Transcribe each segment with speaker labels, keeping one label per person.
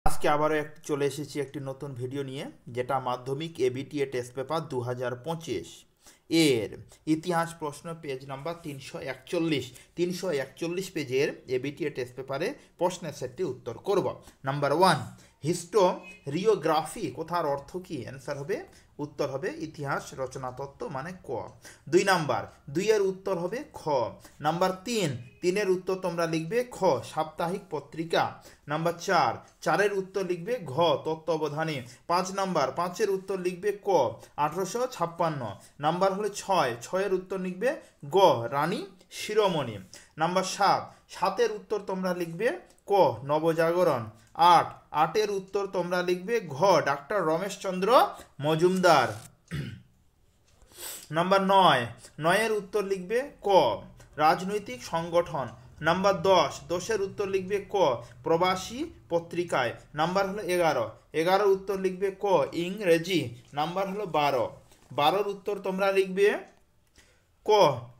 Speaker 1: আজকে আবারও চলে এসেছি একটি নতুন ভিডিও নিয়ে, যেটা মাধ্যমিক এবিটিএ টেস্ট পেপার 2025 এর ইতিহাস প্রশ্ন, পেজ নাম্বার 341 পেজের এবিটিএ টেস্ট পেপারে প্রশ্নের সেটটি উত্তর করব। নাম্বার 1, হিস্টোরিওগ্রাফি কথার অর্থ কি? অ্যান্সার হবে, উত্তর হবে ইতিহাস রচনাতত্ত্ব মানে ক। 2 নাম্বার, 2 এর উত্তর হবে খ। নাম্বার 3, 3 এর উত্তর তোমরা লিখবে খ, সাপ্তাহিক পত্রিকা। নাম্বার 4, 4 এর উত্তর লিখবে ঘ, তত্ত্বাবধানে। 5 নাম্বার, 5 এর উত্তর লিখবে ক, 1856। নাম্বার হলো 6, 6 এর উত্তর লিখবে গ, রানী শিরোমণি। নাম্বার 7, 7 এর উত্তর তোমরা লিখবে ক, নবজাগরণ। 8, 8 এর উত্তর তোমরা লিখবে ঘ, ডাক্তার রমেশচন্দ্র মজুমদার। নাম্বার 9, 9 এর উত্তর লিখবে ক, রাজনৈতিক সংগঠন। নাম্বার 10, 10 এর উত্তর লিখবে ক, প্রবাসী পত্রিকায়। নাম্বার হলো 11, 11 উত্তর লিখবে ক, ইংরেজি। নাম্বার হলো 12, 12 উত্তর তোমরা লিখবে ক,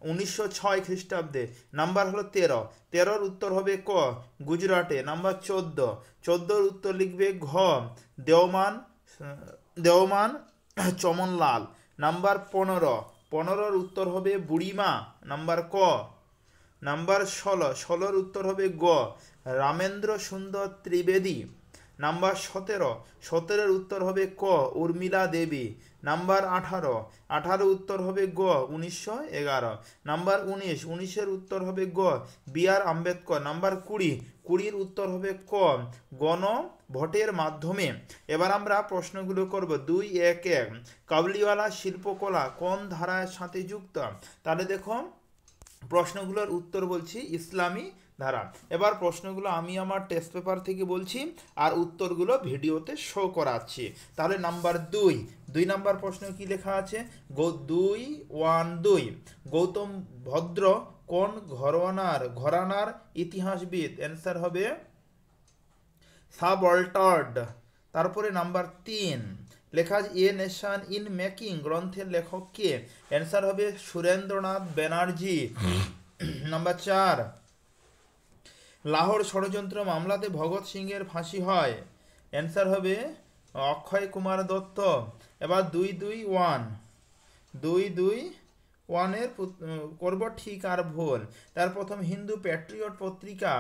Speaker 1: 1906 খ্রিস্টাব্দে। নাম্বার হলো 13, 13 উত্তর হবে ক, গুজরাটে। নাম্বার 14, 14 উত্তর লিখবে ঘ, দেওমান চমনলাল। নাম্বার 15, 15 উত্তর হবে বুড়িমা। নাম্বার ক। নাম্বার 16, 16 উত্তর হবে গ, রামেন্দ্র সুন্দর ত্রিবেদী। নাম্বার 17, 17 উত্তর হবে ক, উর্মিলা দেবী। নাম্বার 18, 18 উত্তর হবে গ, 1911। নাম্বার 19, 19 উত্তর হবে গ, বি আর আম্বেদকর। নাম্বার 20, 20 উত্তর হবে ক, গণভোটের মাধ্যমে। এবার আমরা প্রশ্নগুলো করব। 2.1.1, কাবুলিওয়ালা শিল্পকলা কোন ধারার সাথে যুক্ত? তাহলে দেখো প্রশ্নগুলোর উত্তর বলছি ইসলামী ধারা। এবার প্রশ্নগুলো আমি আমার টেস্ট পেপার থেকে বলছি আর উত্তরগুলো ভিডিওতে শো করাচ্ছি। তাহলে নাম্বার 2, 2 নাম্বার প্রশ্ন কি লেখা আছে? 2.1.2, গৌতম ভদ্র কোন ঘরানার ইতিহাসবিদ? অ্যান্সার হবে সাবঅল্টার্ড। তারপরে নাম্বার 3, লেখা আছে এ নেশন ইন মেকিং গ্রন্থের লেখক কে? অ্যান্সার হবে সুরেন্দ্রনাথ ব্যানার্জি। নাম্বার 4, লাহোর ষড়যন্ত্র মামলাতে ভগৎ সিং এর ফাঁসি হয়। অ্যান্সার হবে অক্ষয় কুমার দত্ত। এবার 2.2.1, 2.2.1 এর করব ঠিক আর ভুল। তার প্রথম হিন্দু প্যাট্রিয়ট পত্রিকা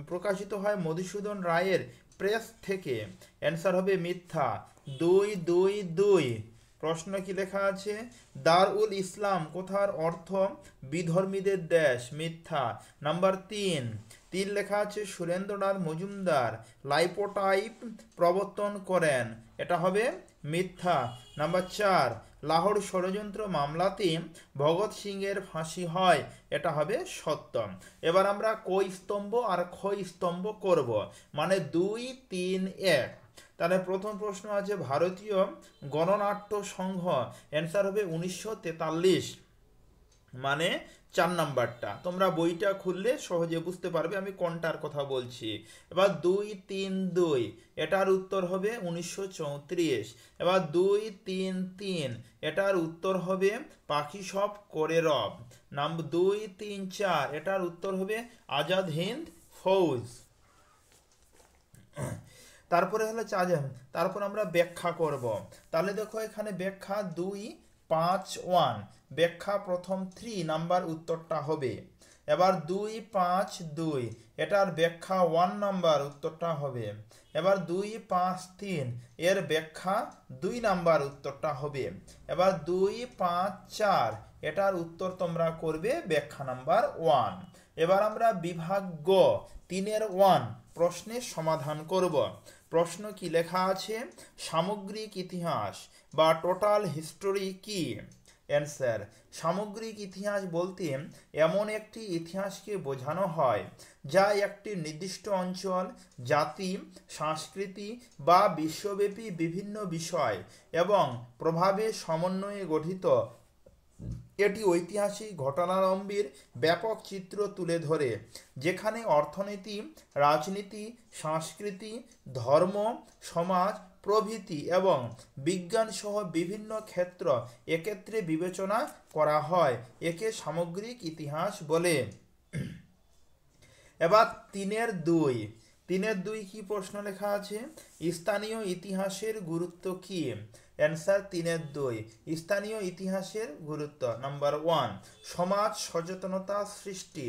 Speaker 1: প্রকাশিত হয় মধুসূদন রায়ের প্রেস থেকে। অ্যান্সার হবে মিথ্যা। 2.2.2, প্রশ্ন কি লেখা আছে? দারুল ইসলাম কথার অর্থ বিধর্মীদের দেশ। মিথ্যা। নাম্বার 3, 3 লেখা আছে সুরেন্দ্রনাথ মজুমদার লাইপোটাইপ প্রবর্তন করেন। এটা হবে মিথ্যা। নাম্বার 4, লাহোর ষড়যন্ত্র মামলাতে ভগৎ সিং এর ফাঁসি হয়। এটা হবে সত্য। এবার আমরা ক স্তম্ভ আর খ স্তম্ভ করব, মানে 2.3.1। তাহলে প্রথম প্রশ্ন আছে ভারতীয় গণনাট্য সংঘ। অ্যান্সার হবে 1943, মানে 4 নাম্বারটা। তোমরা বইটা খুললে সহজে বুঝতে পারবে আমি কোনটার কথা বলছি। এবার 2.3.2, এটার উত্তর হবে 1934। এবার 2.3.3, এটার উত্তর হবে পাখি সব করে রব। নাম্বার 2.3.4, এটার উত্তর হবে আজাদ হিন্দ ফৌজ। তারপরে হলো তারপর আমরা ব্যাখ্যা করব। তাহলে দেখো এখানে ব্যাখ্যা 2.5.1, ব্যাখ্যা প্রথম 3 নাম্বার উত্তরটা হবে। এবার 2.5.2, এটার ব্যাখ্যা 1 নাম্বার উত্তরটা হবে। এবার 2.5.3, এর ব্যাখ্যা 2 নাম্বার উত্তরটা হবে। এবার 2.5.4, এটার উত্তর তোমরা করবে ব্যাখ্যা নাম্বার 1। এবার আমরা বিভাগ গ 3.1 প্রশ্নের সমাধান করব। প্রশ্ন কি লেখা আছে? সামগ্রিক ইতিহাস বা টোটাল হিস্টোরি কি? অ্যান্সার, সামগ্রিক ইতিহাস বলতে এমন একটি ইতিহাসকে বোঝানো হয় যা একটি নির্দিষ্ট অঞ্চল, জাতি, সংস্কৃতি বা বিশ্বব্যাপী বিভিন্ন বিষয় এবং প্রভাবের সমন্বয়ে গঠিত। এটি ঐতিহাসিক ঘটনাবলীর ব্যাপক চিত্র তুলে ধরে, যেখানে অর্থনীতি, রাজনীতি, সংস্কৃতি, ধর্ম, সমাজ প্রভৃতি এবং বিজ্ঞান সহ বিভিন্ন ক্ষেত্র একত্রে বিবেচনা করা হয়। একে সামগ্রিক ইতিহাস বলে। এবার 3.2, তিনের 2 কি প্রশ্ন লেখা আছে? স্থানীয় ইতিহাসের গুরুত্ব কি? অ্যান্সার তিনের 2, স্থানীয় ইতিহাসের গুরুত্ব। নাম্বার 1, সমাজ সচেতনতা সৃষ্টি।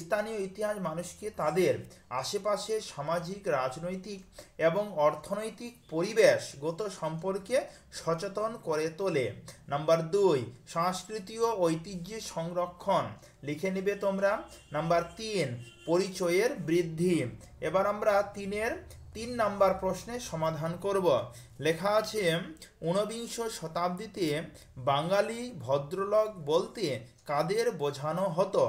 Speaker 1: স্থানীয় ইতিহাস মানুষকে তাদের আশেপাশে সামাজিক, রাজনৈতিক এবং অর্থনৈতিক পরিবেশগত সম্পর্কে সচেতন করে তোলে। নাম্বার 2, সাংস্কৃতিক ঐতিহ্যের সংরক্ষণ। লিখে নিবে তোমরা। নাম্বার 3, পরিচয়ের বৃদ্ধি। এবার আমরা 3 নাম্বার প্রশ্নের সমাধান করব। লেখা আছে, ঊনবিংশ শতাব্দীতে বাঙালি ভদ্রলোক বলতে কাদের বোঝানো হতো?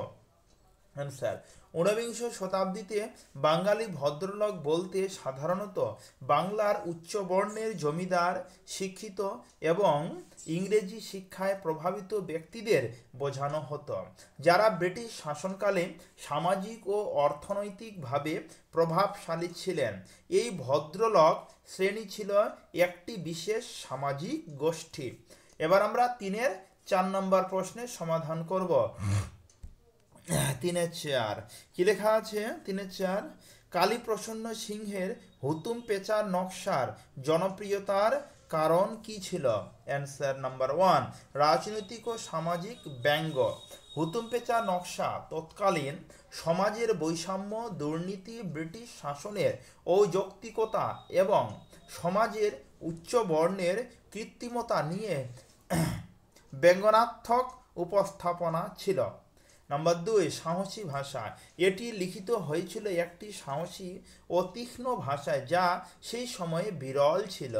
Speaker 1: অ্যান্সার, ঊনবিংশ শতাব্দীতে বাঙালি ভদ্রলোক বলতে সাধারণত বাংলার উচ্চ বর্ণের জমিদার, শিক্ষিত এবং ইংরেজি শিক্ষায় প্রভাবিত ব্যক্তিদের বোঝানো হতো, যারা ব্রিটিশ শাসনকালে সামাজিক ও অর্থনৈতিকভাবে প্রভাবশালী ছিলেন। এই ভদ্রলোক শ্রেণী ছিল একটি বিশেষ সামাজিক গোষ্ঠী। এবার আমরা 4 নম্বর প্রশ্নের সমাধান করব। 4 কি লেখা আছে? 4, কালীপ্রসন্ন সিংহের হুতুম পেঁচার নকশার জনপ্রিয়তার কারণ কি ছিল? অ্যান্সার নাম্বার 1, রাজনৈতিক ও সামাজিক ব্যঙ্গ। হুতুম পেঁচার নকশা তৎকালীন সমাজের বৈষম্য, দুর্নীতি, ব্রিটিশ শাসনের অযৌক্তিকতা এবং সমাজের উচ্চ বর্ণের কৃত্রিমতা নিয়ে ব্যঙ্গাত্মক উপস্থাপনা ছিল। নাম্বার 2, সাহসী ভাষা। এটি লিখিত হয়েছিল একটি সাহসী ও তীক্ষ্ণ ভাষায়, যা সেই সময়ে বিরল ছিল।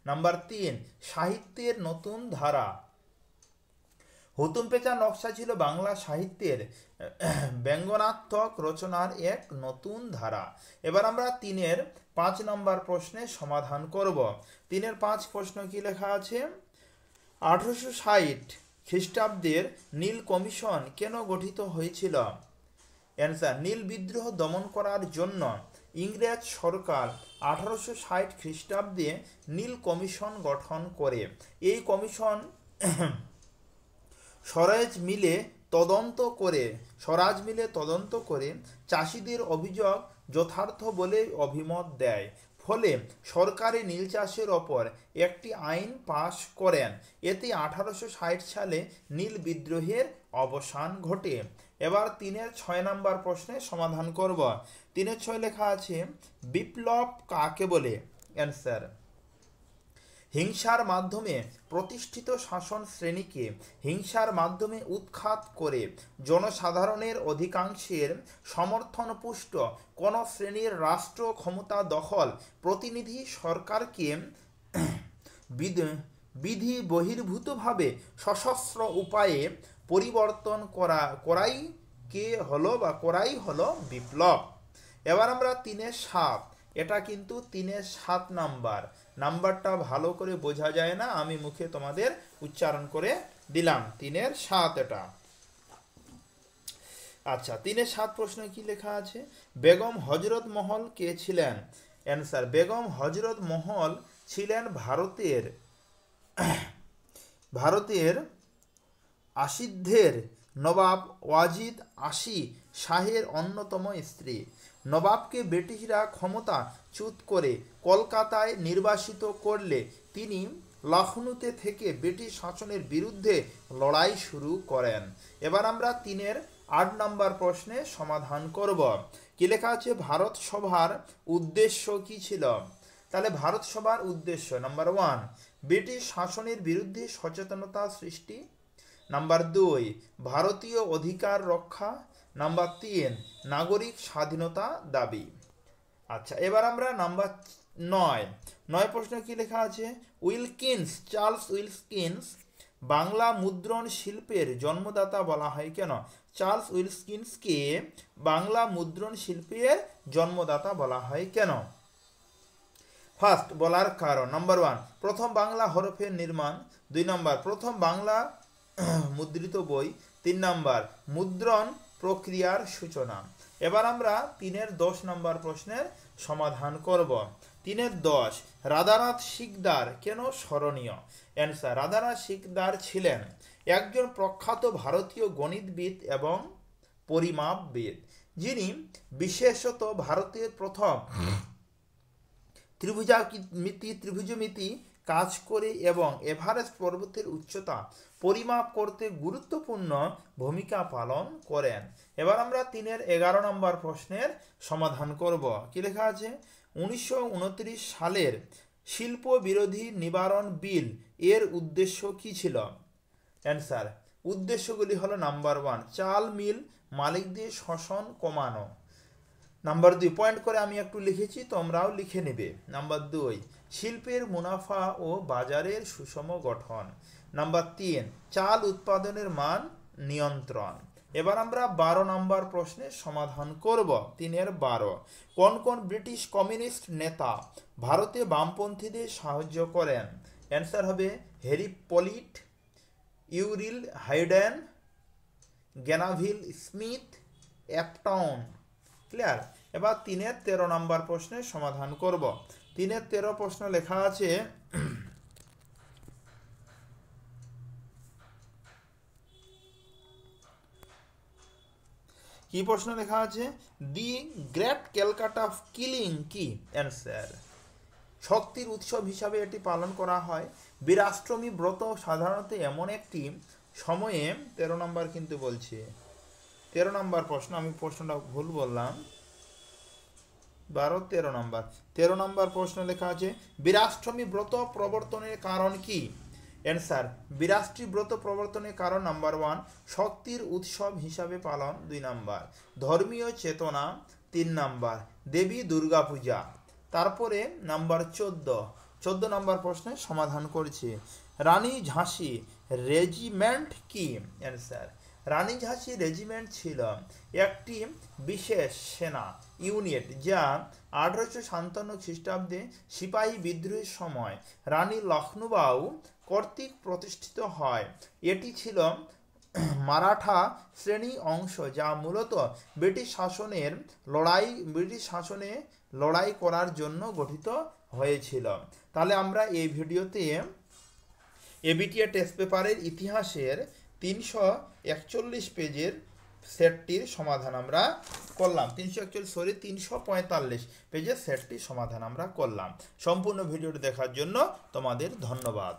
Speaker 1: নাম্বার 3, সাহিত্যের নতুন ধারা। হুতুম পেঁচার নকশা ছিল বাংলা সাহিত্যের ব্যঙ্গাত্মক রচনার এক নতুন ধারা। এবার আমরা 5 নম্বর প্রশ্নের সমাধান করব। 5 প্রশ্ন কি লেখা আছে? 1860 খ্রিস্টাব্দের নীল কমিশন কেন গঠিত হয়েছিল? অ্যান্সার, নীল বিদ্রোহ দমন করার জন্য ইংরেজ সরকার 1860 খ্রিস্টাব্দে নীল কমিশন গঠন করে। এই কমিশন স্বরাজ মিলে তদন্ত করে চাষিদের অভিযোগ যথার্থ বলে অভিমত দেয়। ফলে সরকারি নীল চাষের ওপর একটি আইন পাশ করেন। এতে 1860 সালে নীল বিদ্রোহের অবসান ঘটে। এবার 6 নম্বর প্রশ্নের সমাধান করব। 6 লেখা আছে, বিপ্লব কাকে বলে? অ্যান্সার, হিংসার মাধ্যমে প্রতিষ্ঠিত শাসন শ্রেণীকে হিংসার মাধ্যমে উৎখাত করে জনসাধারণের অধিকাংশের সমর্থনপুষ্ট কোন শ্রেণীর রাষ্ট্র ক্ষমতা দখল প্রতিনিধি সরকারকে বিধি বহির্ভূতভাবে সশস্ত্র উপায়ে পরিবর্তন করাই হলো বিপ্লব। এবার আমরা 7, এটা কিন্তু 7 নাম্বারটা ভালো করে বোঝা যায় না, আমি মুখে তোমাদের উচ্চারণ করে দিলাম। 7 এটা। আচ্ছা, 7 প্রশ্ন কি লেখা আছে? বেগম হজরত মহল কে ছিলেন? অ্যান্সার, বেগম হজরত মহল ছিলেন ভারতের আসিদ্ধের নবাব ওয়াজিদ আশি শাহের অন্যতম স্ত্রী। নবাবকে ব্রিটিশরা ক্ষমতাচ্যুত করে কলকাতায় নির্বাসিত করলে তিনি লখনৌতে থেকে ব্রিটিশ শাসনের বিরুদ্ধে লড়াই শুরু করেন। এবার আমরা 8 নম্বর প্রশ্নে সমাধান করব। কি লেখা আছে? ভারত সভার উদ্দেশ্য কি ছিল? তাহলে ভারত সভার উদ্দেশ্য, নাম্বার 1, ব্রিটিশ শাসনের বিরুদ্ধে সচেতনতা সৃষ্টি। নাম্বার 2, ভারতীয় অধিকার রক্ষা। নাম্বার 3, নাগরিক স্বাধীনতা দাবি। আচ্ছা, এবার আমরা নাম্বার 9 প্রশ্ন কি লেখা আছে? চার্লস উইলকিন্স বাংলা মুদ্রণ শিল্পের জন্মদাতা বলা হয় কেন? চার্লস উইলকিন্সকে বাংলা মুদ্রণ শিল্পের জন্মদাতা বলা হয় কেন? ফার্স্ট বলার কারণ, নাম্বার 1, প্রথম বাংলা হরফের নির্মাণ। 2 নম্বর, প্রথম বাংলা মুদ্রিত বই। 3 নম্বর, মুদ্রণ প্রক্রিয়ার সূচনা। এবার আমরা 10 নম্বর প্রশ্নের সমাধান করব। 10, রাধানাথ সিকদার কেন স্মরণীয়? অ্যান্সার, রাধানাথ সিকদার ছিলেন একজন প্রখ্যাত ভারতীয় গণিতবিদ এবং পরিমাপবিদ। যিনি বিশেষত ভারতের প্রথম ত্রিভুজমিতি কাজ করে এবং এভারেস্ট পর্বতের উচ্চতা পরিমাপ করতে গুরুত্বপূর্ণ ভূমিকা পালন করেন। এবার আমরা 3-11 নম্বর প্রশ্নের সমাধান করব। কি লেখা আছে? 1929 সালের শিল্প বিরোধী নিবারণ বিল এর উদ্দেশ্য কি ছিল? অ্যান্সার, উদ্দেশ্যগুলি হলো নাম্বার 1 চাল মিল মালিকদের শোষণ কমানো, নাম্বার 2 পয়েন্ট করে আমি একটু লিখেছি, তোমরাও লিখে নেবে। নাম্বার 2 শিল্পের মুনাফা ও বাজারের সুষম গঠন। নাম্বার 3 চাল উৎপাদনের মান নিয়ন্ত্রণ। এবার আমরা 12 নম্বর প্রশ্নের সমাধান করব। 3-12 কোন কোন ব্রিটিশ কমিউনিস্ট নেতা ভারতে বামপন্থীদের সাহায্য করেন? অ্যান্সার হবে হ্যারি পলিট, ইউরিল হাইডেন, গ্যানাভিল স্মিথ, অ্যাপটাউন। ক্লিয়ার? এবার 3-13 নম্বর প্রশ্নের সমাধান করব। 3-13 প্রশ্ন লেখা আছে কি প্রশ্ন লেখা আছে? দি গ্রেট ক্যালকাটা কিলিং কি? অ্যান্সার, শক্তির উৎসব হিসাবে এটি পালন করা হয়। বীরাষ্টমী ব্রত সাধারণত এমন একটি সময়ে 13 নম্বর কিন্তু বলছি, 13 নম্বর প্রশ্ন, আমি প্রশ্নটা ভুল বললাম, 12-13 নম্বর। 13 নম্বর প্রশ্ন লেখা আছে বীরাষ্টমী ব্রত প্রবর্তনের কারণ কি? অ্যান্সার, বীরাষ্ট্রী ব্রত প্রবর্তনের কারণ নাম্বার 1 শক্তির উৎসব হিসাবে পালন, 2 নম্বর ধর্মীয় চেতনা, 3 নম্বর দেবী দুর্গা পূজা। তারপরে নাম্বার 14 নম্বর প্রশ্নের সমাধান করছি। রানী ঝাঁসি রেজিমেন্ট কি? অ্যান্সার, রানী ঝাঁসি রেজিমেন্ট ছিল একটি বিশেষ সেনা ইউনিট যা 1857 খ্রিস্টাব্দে সিপাহী বিদ্রোহের সময় রানী লক্ষ্ণৌবাউ কর্তৃক প্রতিষ্ঠিত হয়। এটি ছিল মারাঠা শ্রেণী অংশ যা মূলত ব্রিটিশ শাসনে লড়াই করার জন্য গঠিত হয়েছিল। তাহলে আমরা এই ভিডিওতে এবিটিএ টেস্ট পেপারের ইতিহাসের 341 পেজের সেটটির সমাধান আমরা করলাম। 345 পেজের সেটটির সমাধান আমরা করলাম। সম্পূর্ণ ভিডিওটি দেখার জন্য তোমাদের ধন্যবাদ।